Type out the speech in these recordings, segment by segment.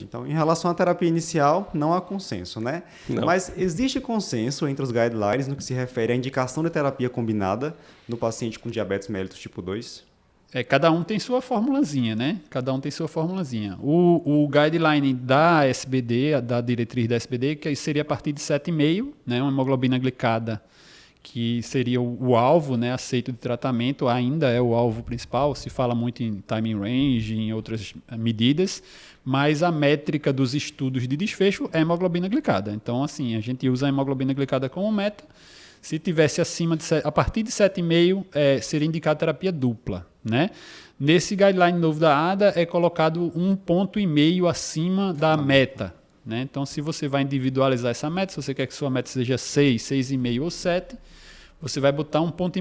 Então, em relação à terapia inicial, não há consenso, né? Não. Mas existe consenso entre os guidelines no que se refere à indicação de terapia combinada no paciente com diabetes mellitus tipo 2? Cada um tem sua formulazinha, né? Cada um tem sua formulazinha. O guideline da SBD, da diretriz da SBD, que seria a partir de 7,5, né? Uma hemoglobina glicada, que seria o alvo, né, aceito de tratamento, ainda é o alvo principal. Se fala muito em time range, em outras medidas, mas a métrica dos estudos de desfecho é a hemoglobina glicada. Então, assim, a gente usa a hemoglobina glicada como meta. Se tivesse a partir de 7,5, seria indicada terapia dupla, né? Nesse guideline novo da ADA é colocado 1,5 ponto acima da meta, né? Então, se você vai individualizar essa meta, se você quer que sua meta seja 6, 6,5 ou 7, você vai botar 1,5 ponto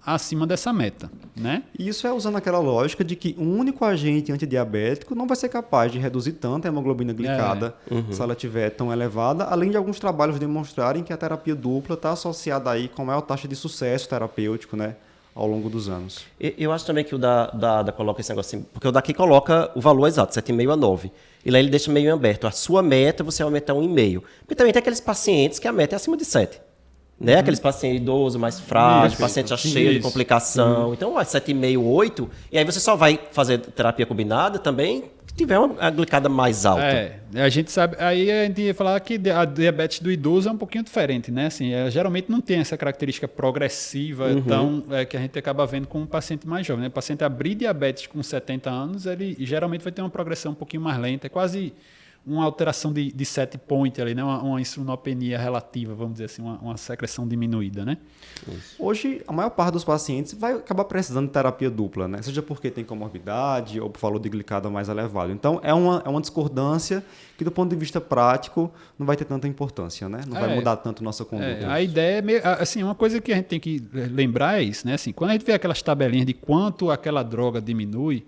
acima dessa meta, né? E isso é usando aquela lógica de que um único agente antidiabético não vai ser capaz de reduzir tanto a hemoglobina glicada se ela estiver tão elevada, além de alguns trabalhos demonstrarem que a terapia dupla está associada aí com maior taxa de sucesso terapêutico, né, ao longo dos anos. Eu acho também que o da coloca esse negócio assim, porque o daqui coloca o valor exato, 7,5 a 9. E lá ele deixa meio aberto. A sua meta você aumentar 1,5. Porque também tem aqueles pacientes que a meta é acima de 7. Né? Aqueles pacientes idosos, mais frágeis, paciente já cheio de complicação. Então, 7,5, 8. E aí você só vai fazer terapia combinada também se tiver uma glicada mais alta. A gente sabe. Aí a gente ia falar que a diabetes do idoso é um pouquinho diferente, né? Assim, geralmente não tem essa característica progressiva que a gente acaba vendo com um paciente mais jovem, né? O paciente abrir diabetes com 70 anos, ele geralmente vai ter uma progressão um pouquinho mais lenta. É quase uma alteração de set point ali, né? Uma insulinopenia relativa, vamos dizer assim, uma secreção diminuída, né? Hoje, a maior parte dos pacientes vai acabar precisando de terapia dupla, né? Seja porque tem comorbidade ou por valor de glicada mais elevado. Então, é uma discordância que, do ponto de vista prático, não vai ter tanta importância, né? Não vai mudar tanto nossa conduta. A ideia é meio, assim, uma coisa que a gente tem que lembrar é isso, né? Assim, quando a gente vê aquelas tabelinhas de quanto aquela droga diminui,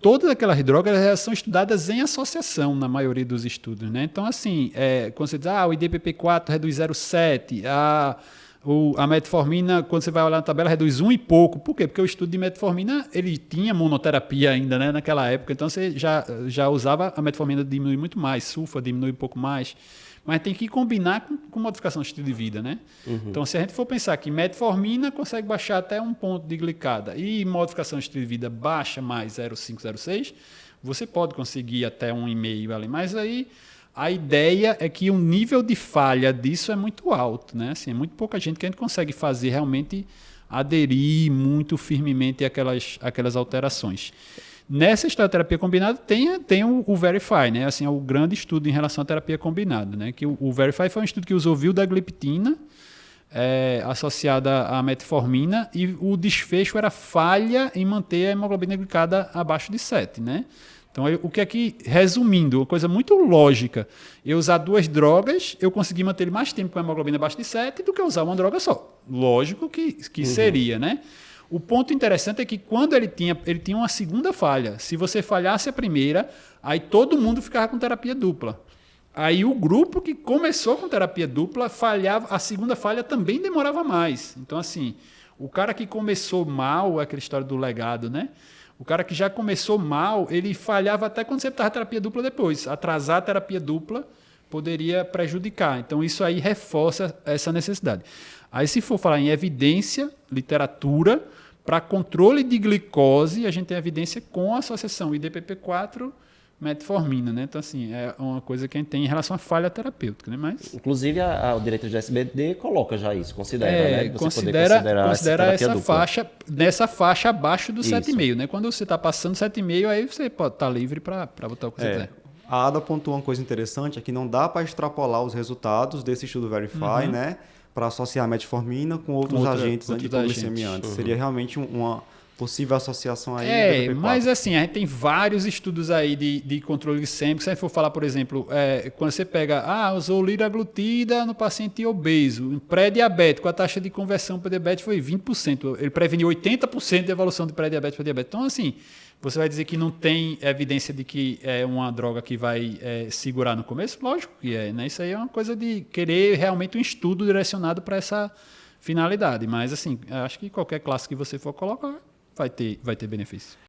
todas aquelas drogas são estudadas em associação na maioria dos estudos, né? Então, assim, quando você diz, o IDPP-4 reduz 0,7, a metformina, quando você vai olhar na tabela, reduz 1 e pouco. Por quê? Porque o estudo de metformina, ele tinha monoterapia ainda, né, naquela época, então você já usava a metformina diminuir muito mais, sulfa diminui um pouco mais, mas tem que combinar com modificação do estilo de vida, né? Então, se a gente for pensar que metformina consegue baixar até 1 ponto de glicada e modificação do estilo de vida baixa mais 0,5, 0,6, você pode conseguir até 1,5 ali. Mas aí a ideia é que o nível de falha disso é muito alto, né? Assim, é muito pouca gente que a gente consegue fazer realmente aderir muito firmemente àquelas alterações. Nessa história de terapia combinada tem o Verify, né? Assim, é o grande estudo em relação à terapia combinada, né? Que o Verify foi um estudo que usou vildagliptina associada à metformina e o desfecho era falha em manter a hemoglobina glicada abaixo de 7, né? Então, o que é que, resumindo, uma coisa muito lógica, eu usar 2 drogas, eu consegui manter mais tempo com a hemoglobina abaixo de 7 do que usar uma droga só. Lógico que seria, né? O ponto interessante é que quando ele tinha uma segunda falha. Se você falhasse a primeira, aí todo mundo ficava com terapia dupla. Aí o grupo que começou com terapia dupla falhava, a segunda falha também demorava mais. Então, assim, o cara que começou mal, aquela história do legado, né? O cara que já começou mal, ele falhava até quando você estava terapia dupla depois. Atrasar a terapia dupla poderia prejudicar. Então, isso aí reforça essa necessidade. Aí, se for falar em evidência, literatura, para controle de glicose, a gente tem evidência com a associação IDPP-4 metformina, né? Então, assim, é uma coisa que a gente tem em relação à falha terapêutica, né? Mas inclusive, o direito de SBD coloca já isso, considera, né? Você considera essa faixa, nessa faixa abaixo do 7,5, né? Quando você está passando 7,5, aí você pode estar livre para botar o que você quiser. A ADA pontuou uma coisa interessante, é que não dá para extrapolar os resultados desse estudo Verify, né? Para associar a metformina com outros agentes antiglicemiantes. Seria realmente uma possível associação aí. Mas assim, a gente tem vários estudos aí de controle glicêmico. Se a gente for falar, por exemplo, quando você pega, usou liraglutida no paciente obeso, pré-diabético, a taxa de conversão para diabetes foi 20%. Ele preveniu 80% de evolução de pré-diabetes para diabetes. Então, assim, você vai dizer que não tem evidência de que é uma droga que vai segurar no começo? Lógico que né? Isso aí é uma coisa de querer realmente um estudo direcionado para essa finalidade. Mas, assim, acho que qualquer classe que você for colocar vai ter benefício.